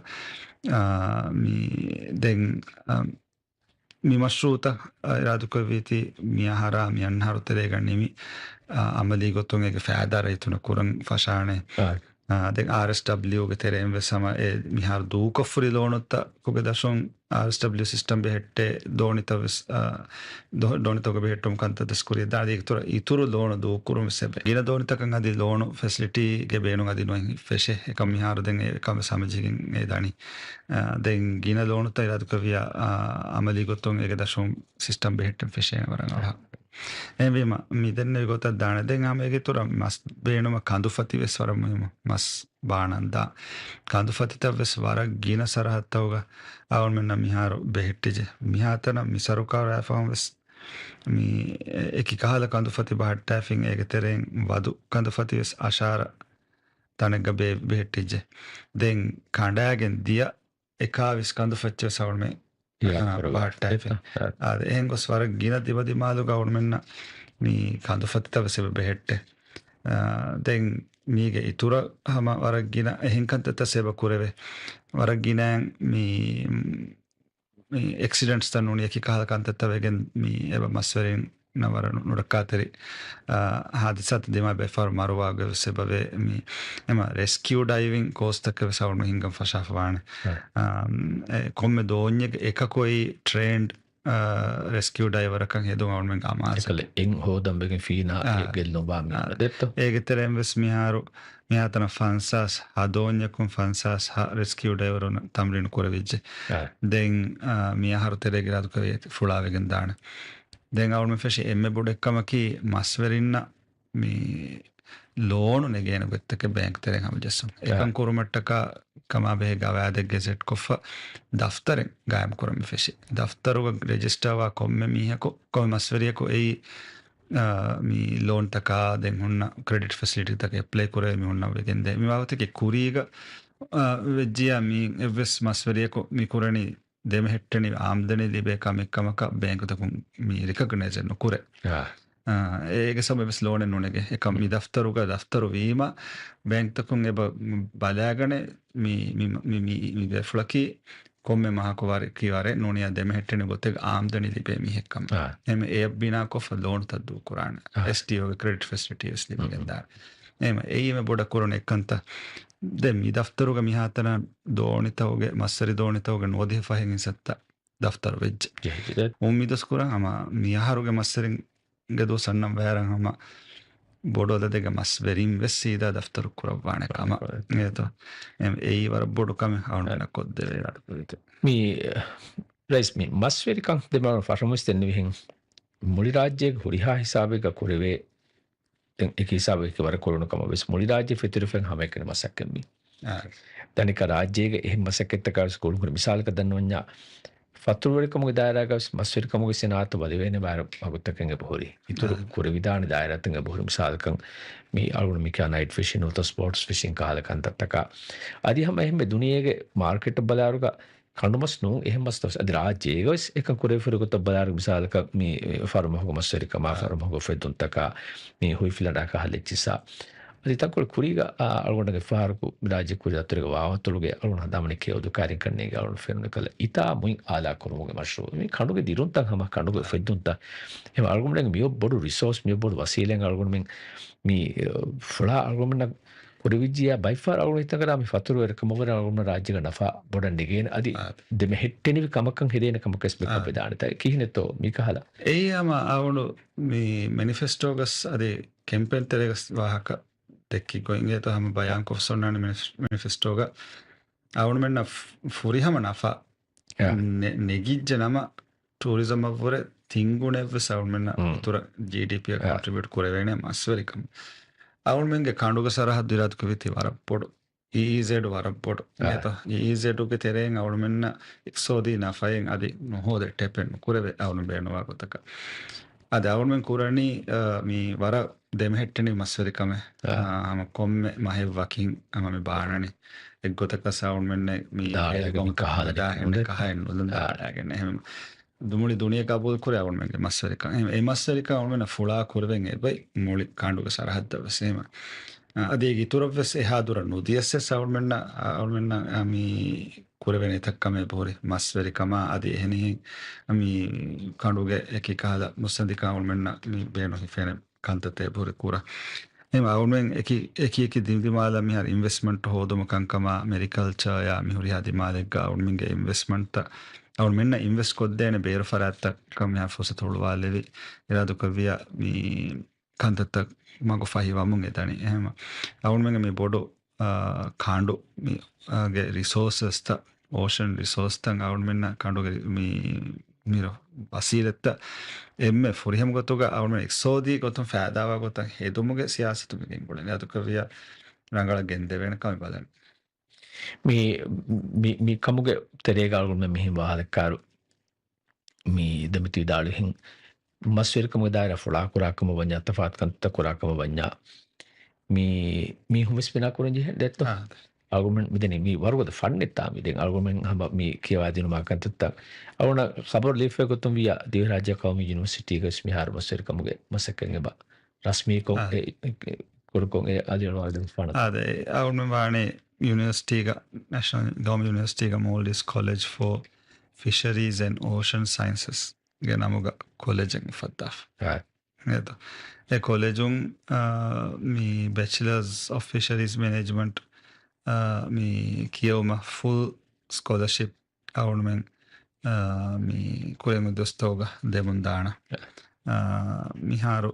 දෙන් මිමශ්‍රූත ඉරාදුකවීති මියහරා මියන්හරු තෙරේගන්නේමි අමලී ගොතුන් එක ෆෑදාරයිතුන කුරන් ෆශානය දැන් RSW ගේ තෙරෙන් වෙසම මිහාර දූකොෆ්රි ලෝනොත්ත කුගේ දශොන් RSW සිස්ටම් බෙහෙට්ටේ දෝනිතවස් දෝනිතක බෙහෙට්ටුම් කන්ත දස්කුරිය දාදී තුර ඉතුරු ලෝන දූකුරුම සෙබ ගින දෝනිතකන් අදී ලෝන ෆැසිලිටි ගේ බේනු අදී නොන් ෆෙෂේ එකම මිහාර දැන් එකම සමජිකින් ඒ දානි දැන් ගින ලෝනොත්ත ඉරාදුකවිය අමලි ගොතුන් එක දශොන් සිස්ටම් බෙහෙට්ටම් ෆෙෂේ වරන් අහ එවීම මිදන්න ගොත දාන දෙන් ආමගේ තුර මස් බේනුම කඳුෆති වෙස් වරමුම මස් බානන්දා කඳුෆතිත වෙස් වරක් ගින සරහත්තවග අවුන්මෙන්න මිහාරු බෙහෙට්ටිජ මිහාතන මිසරුකාර ඇෆම් වෙස් මේ එකි කහල කඳුෆති බහට්ටෑෆින් ඒක තෙරෙන් වදු කඳුෆති වෙස් අශාර තනග බෙහෙට්ටිජ දෙන් කණ්ඩායගෙන් දිය එකාවිස් කඳුෆච්චව සවුන්මේ එහෙන් ගොස් වර ගින දිවදි මාලු ගවුන්මෙන්න මේ කඳුෆතිතව සෙබ බෙහෙට්ටේ දැන් මීගේ ඉතුර හම වරක් ගින එහෙන්කන්තත සෙබ කුරවේ වරක් ගිනෑන් මේ එක්සිඩන්ට්ස් තන්නුන යකි කාලකන්තත්තවගෙන් මේ එබ මස්වරින් නවර නුරක්කාතරි හාදිසත් දෙම බෙෆර් මරුවාග සෙබවේ මේ එම රෙස්කියු ඩයිවිං කෝස්තකව සවුණු හිංගම් ෆශාෆවාන කොම්ම දෝන්යක එකකොයි ට්‍රේන්ඩ් රෙස්කියු ඩයිවරකන් හෙදුම් අවුන්මෙන් අමාසල එන් හෝදම්බකින් ෆීනා ගෙල් නොබාම දෙත්ත ඒගෙතරෙන් වෙස් මිහාරු මිහාතන ෆන්සාස් හදෝන්යකුන් ෆන්සාස් රෙස්කියු ඩයිවරුන තම්රිනු කුරවිච්ච දෙන් මියහරු තෙරේගිරාදුකවේ ෆුලාවගෙන් දාන දැන් අවුම ෆෙෂි එම්මෙ බොඩ එක්කමකි මස්වරින්න මේ ලෝනු නෙගේන ගොත්තක බැංක් තෙරෙන් හමජස්සම් එකන් කුරුමට්ටක කමා බෙහෙ ගවෑදෙක් ගෙසෙට් කොෆ දෆ්තරෙන් ගායම් කුරමි ෆෙෂි දෆ්තරුග රෙජිස්ටර්වා කොම්මෙ මීහකු කොම මස්වරියකු එයි මේ ලෝන් තකා දෙන් හුන්න ක්‍රෙඩිට් ෆැසිලිටි තක එප්ලයි කුරේ මි හුන්න වෙගෙන් දෙ මි වාවතක කුරීග වෙජ්ජියා මී එවස් මස්වරියකු මි කුරණි දෙම හෙට්ටනි ආම්දනි ලිබේ කමෙක්කමක බැංකුතකුන් මී රිකගනයිසන් කුරේ ඒක සමස් ලෝන නුනගේ එක මි දෆ්තරුග දෆ්තරු වීම බැංක්තකුන් එබ බලාගන මි ෆ්ලකි කොම්ම මහකුවර කිවර නොනිය දෙම හෙට්ටන ගොතෙක් ආම්දනි ලිබේ මිහෙක්කම එම ඒ බිනා කොෆ ලෝන තද්දූ කුරාන ස්ටෝග ක්‍රෙඩිට් ෆැසිලිටිස් ලිබගෙන්දා එම ඒම බොඩ කුරන එක්කන්ත දෙමි දෆ්තරුග මිහාතන දෝනිතවගේ මස්සරි දෝනිතවගේ නොදේ ෆහෙන් සත්ත දෆ්තර වෙජ් උම්මිදස්කුර හම මියහරුගේ මස්සරින් ගෙදෝ සන්නම් වැෑරන් හම බොඩෝද දෙක මස් වෙරින් වෙස්සීද දෆ්තරු කුරවානකම ඒත ඒ වර බොඩුකම හවුනන කොද්දවේ රටපුරිත මේ රයිස්මි මස්වරිකං දෙම ෆශමුස්තෙන්න විහින් මුලි රාජ්‍යයක හුරිහා හිසාබක කුරවේ එක හිසාබක වර කොරුණුකම වෙස් මුලි රාජ්‍ය ෆිතිරුෆෙන් හමයකන මසක්කමි තනික රාජ්‍යයක එහි මසකෙත්තකාර ස්කෝලුකර මිසාලක දන්නවඥා ಫತ್ತುವರಿಕಮಗೆ ದಾಯರಾಗ ಮಸ್ವಿರಿಕಮಗೆ ಸಿನಾತ ಬಲಿವೇನೆ ಬಾರ ಮಗುತ್ತಕಂಗೆ ಬಹುರಿ ಇತರು ಕುರಿ ವಿಧಾನ ದಾಯರತ್ತಂಗೆ ಬಹುರಿ ಮಿಸಾಲಕಂ ಮೀ ಅಳುಗುಣ ಮಿಕಾ ನೈಟ್ ಫಿಶಿಂಗ್ ಉತ್ತ ಸ್ಪೋರ್ಟ್ಸ್ ಫಿಶಿಂಗ್ ಕಾಲಕಂತತ್ತಕ ಅದಿ ಹಮ ಎಹೆಂಬೆ ದುನಿಯೆಗೆ ಮಾರ್ಕೆಟ್ ಬಲಾರುಗ ಕಂಡುಮಸ್ನು ಎಹೆಂಬಸ್ತವಸ್ ಅದಿ ರಾಜ್ಯೇಗಸ್ ಏಕ ಕುರೆ ಫಿರುಗುತ್ತ ಬಲಾರು ಮಿಸಾಲಕ ಮೀ ಫಾರ್ಮ ಹೋಗ ಮಸ್ವಿರಿಕ ಮಾ ಫಾರ್ಮ ಹೋಗ ಫೆದ್ದುಂತಕ ಮೀ ಹುಯ್ಫಿಲಡಾಕ ಹಲೆಚ್ಚಿಸ ಅದು ತಕ್ಕೊಳ್ಳಿ ಕುರಿಗ ಅಳ್ಗೊಂಡಾಗ ಫಾರ್ಕು ರಾಜ್ಯ ಕುರಿ ಹತ್ತಿರಗೆ ವಾವತ್ತೊಳಗೆ ಅಳ್ಗೊಂಡು ಹದಾಮಣಿಕೆ ಅದು ಕಾರ್ಯಕರ್ಣಿಗೆ ಅಳ್ಗೊಂಡು ಫೆರ್ನಕಲ್ಲ ಇತಾ ಮುಯ್ ಆಲಾ ಕೊರಮುಗೆ ಮಶ್ರು ಮೀ ಕಂಡುಗೆ ದಿರುಂತ ಹಮ ಕಂಡುಗೆ ಫೆದ್ದುಂತ ಹೇಮ ಅಳ್ಗೊಂಡಂಗೆ ಮಿಯೋ ಬಡು ರಿಸೋರ್ಸ್ ಮಿಯೋ ಬಡು ವಸೀಲೆಂಗೆ ಅಳ್ಗೊಂಡು ಮಿಂಗ್ ಮೀ ಫುಳ ಅಳ್ಗೊಂಡ ಕುರಿ ವಿಜ್ಜಿಯ ಬೈಫಾರ್ ಅಳ್ಗೊಂಡು ಇತ್ತಂಗರ ಮೀ ಫತ್ತರು ಎರಕ ಮೊಗರ ಅಳ್ಗೊಂಡ ರಾಜ್ಯಗ ನಫಾ ಬೊಡಂಡಿಗೇನು ಅದಿ ದೆಮೆ ಹೆಟ್ಟೆನಿವಿ ಕಮಕಂ ಹಿದೇನ ಕಮಕಸ್ಬೇಕು ಬೆದಾಣತ ಕಿಹಿನೆತ್ತೋ ಮೀ ಕಹಲ ಏಯಮ ಅವನು ಮೀ ಮ್ಯಾನಿಫೆಸ್ಟೋಗಸ್ ಅದೇ ಕೆಂಪೆನ್ ತೆರೆಗಸ್ ವಾಹಕ ತೆಕ್ಕಿ ಗೋಯಿಂಗೆ ತೋ ಹಮ ಬಯಾನ್ ಕೊಫ್ಸೊನ್ನಾನಿ ಮ್ಯಾನಿಫೆಸ್ಟೋಗ ಅವನು ಮೆನ್ನ ಫುರಿಹಮ ನಫಾ ನೆಗಿಜ್ಜ ನಮ ಟೂರಿಸಮ್ ಅವರೆ ತಿಂಗುಣೆವ್ವೆಸ್ ಅವನು ಮೆನ್ನ ಉತ್ತುರ GDP ಕಾಂಟ್ರಿಬ್ಯೂಟ್ ಕುರೆವೇಣೆ ಮಸ್ವರಿಕಮ್ ಅವನು ಮೆಂಗೆ ಕಾಂಡುಗ ಸರಹದ್ದು ಇರಾದ ಕವಿತಿ ವರಪ್ಪೊಡು EZ ವರಪ್ಪೊಡು ಏತ EZಗೆ ತೆರೆಯಂಗೆ ಅವನು ಮೆನ್ನ ಸೋದಿ ನಫಾಯಂಗೆ ಅದಿ ನೋಹೋದೆ ಟೆಪೆನ್ ಕುರೆವೆ ಅವನು ಬೇಣವಾಗುತ್ತಕ ಅದು ಅವನು ಮೆಂಗೆ ಕುರಣಿ ಮೀ ವರ ದೆಮೆහෙಟ್ಟೆನಿ ಮಸ್ವರಿಕಮೆ ಆಮ ಕೊಮ್ಮೆ ಮಹೆ ವಕಿಂಗ್ ಆಮ ಬಾಣನಿ ಎಗ್ಗೊತಕ ಸೌಂಡ್ ಮೆನ್ನೆ ಮೀ ದಾಹೆಣ್ಣೆ ಕಹೆಣ್ಣು ದಾಡಾಗೆಣ್ಣೆ ಹೆಮ್ ದುಮುಳಿ ದುನಿಯ ಕಾಬೋದು ಕುರೆ ಅವನು ಮೆಂಗೆ ಮಸ್ವರಿಕ ಎ ಮಸ್ವರಿಕ ಅವನು ಮೆನ್ನ ಫುಳಾ ಕುರೆವೆಂಗೆ ಬೈ ಮೂಳಿ ಕಾಂಡುಗ ಸರಹದ್ದವ ಸೇಮ ಅದೇಗಿ ತುರವ್ವೆಸ್ ಎಹಾದುರ ನುದಿಯಸ್ಸೆಸ್ ಅವನು ಮೆನ್ನ ಮೀ ಕುರೆವೆನೆ ತಕ್ಕಮೆ ಬೋರಿ ಮಸ್ವರಿಕಮ ಅದೇ ಹೆನಿ ಮೀ ಕಾಂಡುಗೆ ಎಕಿ ಕಾದ ಮುಸ್ಸಂದಿಕ ಅವನು ಮೆನ್ನ ಮೀ ಬೇಣು ಹಿಫೆನೆ ಕಂತತೆ ಬೋರಿ ಕೂರ එම අවුෙන් එක දිවිමාල මිහර ඉන්වෙස්ට්මන්ට් හෝදුම කංකම මෙරිකල්චර් යා මිහුරි හදිමාලෙක් අවුන්මින්ගේ ඉන්වෙස්ට්මන්ට් අවුන් මෙන්න ඉන්වෙස්ට් කොද්දේන බේර ෆරාත්ත කම යා ෆොස තොළුවාලෙවි ඉරාදු කවිය මී කන්තත මග ෆහිවමුන් එතනි එහෙම අවුන් මෙන්න මේ බොඩෝ කාණ්ඩු මීගේ රිසෝසස් ත ඕෂන් රිසෝස් තන් අවුන් මෙන්න කාණ්ඩුගේ මී මිරෝ වසීලත්ත එම්මೆ ಫುರಿಹಮ್ ಗೊತ್ತುಗ ಅವನ ಎಕ್ಸೋದಿ ಗೊತ್ತು ಫಾದಾವ ಗೊತ್ತ ಹೇದುಮುಗೆ ಸಿಯಾಸತು ಮಿಗೆಂ ಗುಳನೆ ಅದು ಕವಿಯ ರಂಗಳ ಗೆಂದೆವೆನ ಕಮಿ ಬದನ್ ಮೀ ಕಮುಗೆ ತೆರೆಗಾಳು ಮೆ ಮಿಹಿ ವಾಹದಕ್ಕಾರು ಮೀ ದಮಿತಿ ದಾಳು ಹಿಂ ಮಸ್ವಿರ್ ಕಮುಗೆ ದಾಯರ ಫುಳಾ ಕುರಾಕಮ ಬನ್ಯ ತಫಾತ್ ಕಂತ ಕುರಾಕಮ ಬನ್ಯ ಮೀ ಹುಮಿಸ್ ಬಿನಾ ಕುರಂಜಿ ದೆತ್ತು argument mideni mi wargoda fannetta miden argument hamba mi kiyawadinu makantutta awuna khabar life gotum via divrajya qawmi university gas mi har masir kamuge masakenge ba rasmi ko kurkon e adinu wadu fana ade awun waane university ga national government university ga Maldives college for fisheries and ocean sciences ge namuga college en fattaf eto e college mi bachelors of fisheries management mi kiyoma full scholarship awun men mi kulemu dostoga demundana mi haru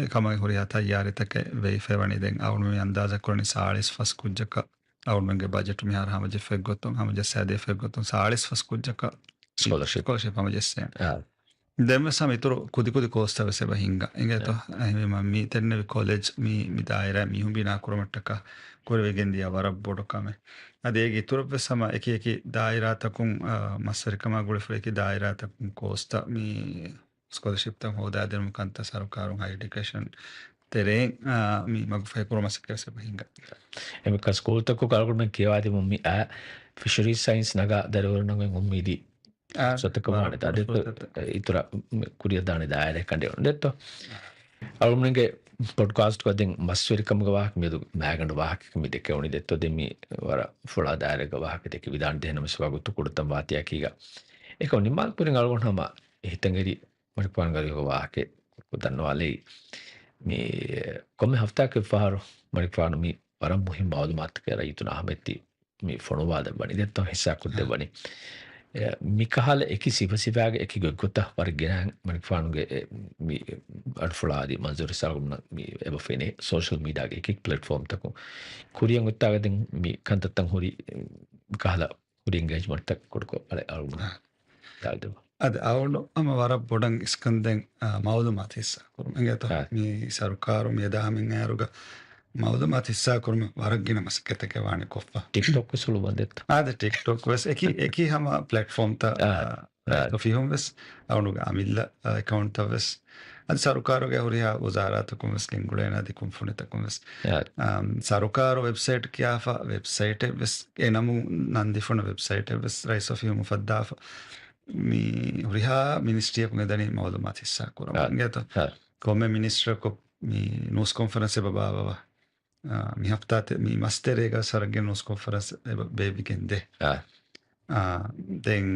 kamay horiya tayyari take veifewani den awun men andaza korni 40 fas kujjaka awun menge budget mi har hamaje feggoton hamaje sade feggoton 40 fas kujjaka scholarship hamaje sen demme samituru kudi costa veseba hinga ingeto mi tenne college mi daira mi humbina kurumattaka kurvegendiya warabbodu kame adegi turve sama eki daira takun masarikama gulefre eki daira takun costa mi scholarship tam hoda der mukanta sarukarun higher education tereng mi magfay kurumasakka veseba hinga emika school takku kalgul men kiyawadi mummi fisheries science naga darurunangen ummidi සතක මානත අද ඉතුර කුරිය දාන දායරේ කණ්ඩේ උන්දෙත්තෝ අවුරුන්ගේ podcast කොදින් මස්විරිකම ගවාක් මෙදු මෑගඬ වාහක මිදෙක උනි දෙත්තෝ දෙමි වර ෆොලා දායරේ ගවාහක දෙක විදාන දෙනම සවගුතු කුඩතම් වාතිය කීගා ඒක නිමාල් පුරින් අලගොනම හිතංගෙරි මරිපාන් ගරිය වාහකේ කුදන්නවාලේ මේ කොම්මෙ හෆ්තාක ෆාරෝ මරිපාන මි වරම් මුහිම් බවද මාත් කරා යුතුන අහමෙති මේ ෆොනවාද බනි දෙත්තෝ හිසක් උද්දෙවනි මිකහල එකි සිපසිපාගේ එකි ගොත්ත වර්ගෙනන් මරිපානුගේ මි අඩ්ෆලාදි මන්සුර් සල්ගුන මි එබෆෙනේ සෝෂල් මීඩියාගේ එකි ප්ලැට්ෆෝම් තකු කුරියන් උත්තාගෙන් මි කන්තත්තන් හොරි කහල කුරිය එන්ගේජ්මන්ට් තක් කොඩකෝ අල අලුන දාල්දව අද අවුණු අම වර බොඩන් ස්කන්දෙන් මවුදු මතිස්ස කුරුම එංගේතෝ මි සරුකාරු මි දාමින් ආරුග මවුදු මතිස්සා කුරුම වරග්ගින මසකතක වාණි කොෆ්පා TikTok සුළු වන්දෙත් ආද TikTok වස් එකි හැම platform ත فيهم بس أو نوع عميل أكاونت بس ಅದು ಸರ್ಕಾರಗೆ ಹುರಿಯ ವಜಾರಾತಕುಂ ಬಸ್ ಕೆಂಗುಳೇನ ದಿಕುಂ ಫುನಿತಕುಂ ಬಸ್ ಸರ್ಕಾರ ವೆಬ್ಸೈಟ್ ಕ್ಯಾಫ ವೆಬ್ಸೈಟ್ ಬಸ್ ಏನಮು ನಂದಿಫುನ ವೆಬ್ಸೈಟ್ ಬಸ್ ರೈಸ್ ಆಫ್ ಹ್ಯೂಮನ್ ಫದ್ದಾಫ mi ಹುರಿಯ ಮಿನಿಸ್ಟ್ರಿ ಕುಂ ಎದನಿ ಮಾಲೂಮಾತ್ ಹಿಸ್ಸಾ ಕುರಂ ಗೆತ ಕೊಮ್ಮೆ ಮಿನಿಸ್ಟ್ರ್ ಕೊ mi ನ್ಯೂಸ್ ಕಾನ್ಫರೆನ್ಸ್ ಬಾಬಾ mi haftate mi masterega sarge news conference ಬೇಬಿಗೆಂದೆ den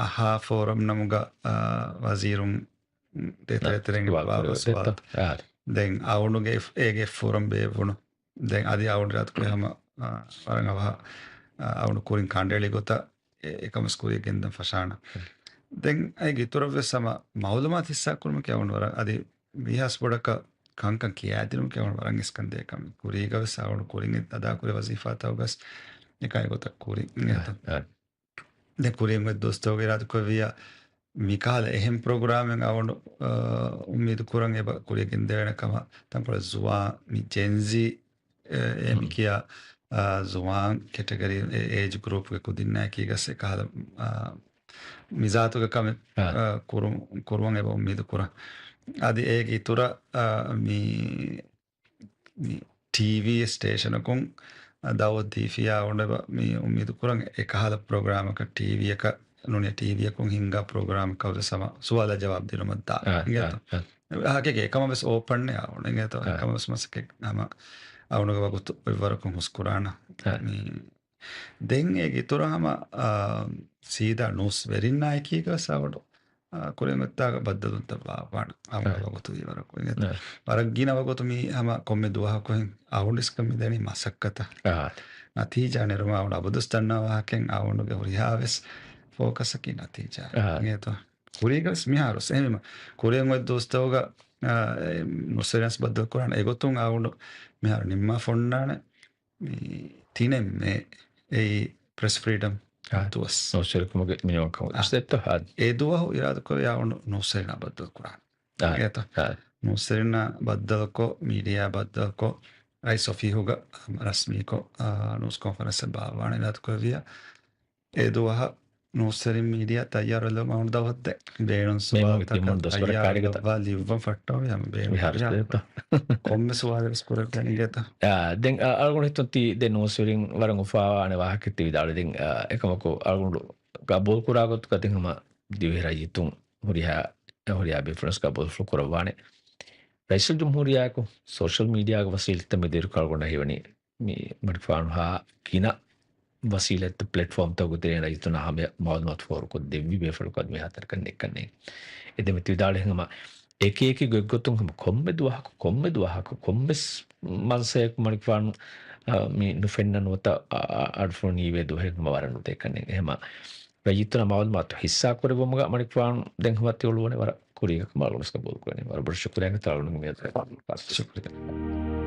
aha forum namuga wazirum දෙතරෙන් බවස්වාත් දැන් අවුනුගේ ඒගේ ෆෝරම් බේවුණු දැන් අධි අවුන්රත් කළහම වරඟව අවුණු කුරින් කණ්ඩෙලි ගොත එකම ස්කූරියගෙන්ද ෆශාන දැන් ඇගේ තුරව සම මෞලමත් හිස්සා කුරුම කියවුණු වර අධි විහස් බොඩක කංකන් කියාදිනුම් කියවුණු වරන් ඉස්කන්දේකම කුරීගවස් අවුණු කුරින් අදා කුරේ වසීෆාතවගස් එකයි ගොත කුරින් දැන් කුරින් වෙද දොස්තෝගේ රාතු කවියා මිකාල එහෙම ප්‍රෝග්‍රෑමින් අවුණු උම්මීද කුරන් එබ කුරියකින් දෙවෙනකම තම්පල සුවා මි ජෙන්සි එමි කියා සුවාන් කැටගරි ඒජ් ගෲප් එක කුදින්නෑ කීගස් එකහල මිසාතුක කම කුරුවන් එබ උම්මීද කුරන් අදි ඒක ඉතුර මි ටීවී ස්ටේෂන් එකකුන් දවද්දී ෆියා වුණබ මි උම්මීද කුරන් එකහල ප්‍රෝග්‍රෑම් එක ටීවී එක නුනේ ටීවී එකකුන් හින්ගා ප්‍රෝග්‍රෑම් කවද සම සුවාල ජවාබ් දෙනම තා ඉංගත ආකේ එකම බස් ඕපන් නේ ආවන ඉංගත එකම බස් මස්කේ නම අවුනක වගුත් විවරකුන් හුස්කුරාන මේ දෙන් ඒක ඉතුරහම සීදා නුස් වෙරින්නයි කීක සවඩ කුරෙමත්තාක බද්දදුන්ත පාන අවුන වගුත් විවරකුන් ඉංගත වරක් ගින වගුත් මි හම කොම්මෙ දුවහකුන් අවුනිස් කම්මි දෙනි මසක්කත නතිජා නිර්ම අවුන අබදුස්තන්නවා හකෙන් අවුනගේ හරියාවස් ಫೋಕಸ್ಕಿ ನತೀಜ ಏತು ಕುರಿಗಸ್ ಮಿಹಾರುಸ್ ಏಮ ಕುರಿಯಂಗ್ ವದ್ ದೋಸ್ತವಗ ನುಸೆರನ್ಸ್ ಬದ್ದ ಕುರಾನ್ ಎಗೊತ್ತುಂ ಆವುಂಡು ಮಿಹಾರು ನಿಮ್ಮ ಫೊಂಡಾನೆ ತಿನೆಮ್ಮೆ ಏ ಪ್ರೆಸ್ ಫ್ರೀಡಮ್ ತುವಸ್ ನೋಸೆರಕುಮಗೆ ಮಿನಿಮಕಂ ಅಷ್ಟೆತ್ತ ಹಾದ್ ಎದುವಹು ಇರಾದಕೊ ಯಾವುಂಡು ನುಸೆರನ ಬದ್ದ ಕುರಾನ್ ಏತು ನುಸೆರನ ಬದ್ದಕೊ ಮೀಡಿಯಾ ಬದ್ದಕೊ ರೈಸ್ ಆಫ್ ಹಿಹುಗ ರಸ್ಮಿಕೊ ನ್ಯೂಸ್ ಕಾನ್ಫರೆನ್ಸ್ ಬಾವಾಣ ಇರಾದಕೊ ವಿಯ ಎದುವಹ නුස්සරින් මීඩියා තයාරල මවුන් දවත්ද බේනුන් සුවා ලිව්වන් ෆට්ටාව යම බේනු කොම්ම සුවාදරස් කුරකන් ඉගත දැන් අල්ගොන් හිතොන්ති දෙ නුස්සරින් වරන් උෆාවානේ වාහකෙත් විදාල දෙන් එකමකෝ අල්ගොන් ගබෝල් කුරාගොත් කතින්ම දිවෙරයිතුන් හොරියා බෙෆ්‍රස් ගබෝල් ෆ්ලෝ කරවානේ රයිසල් ජම්හූරියා को सोशल मीडिया का वसीलत में देर कलगोंड हिवनी मी मडफान हा किना वसीलत प्लेटफॉर्म तक उतरे रही तो ना हमें मालूमात फोर को देवी बेफर को में हाथ करने इधर में तिदाले हंगा एक गो तुम हम कोम्बे दुआ को कोम्बे मन से एक मडफान मी नुफेन्नन होता आर्फोनी वे दो है मवारन होते करने हमा रही तो ना मालूमात हिस्सा करे वो मगा मडफान देंग हमारे उलवने वाला कुरिया कमाल उसका बोल करने वाला बड़ा शुक्रिया के तालुन में शुक्रिया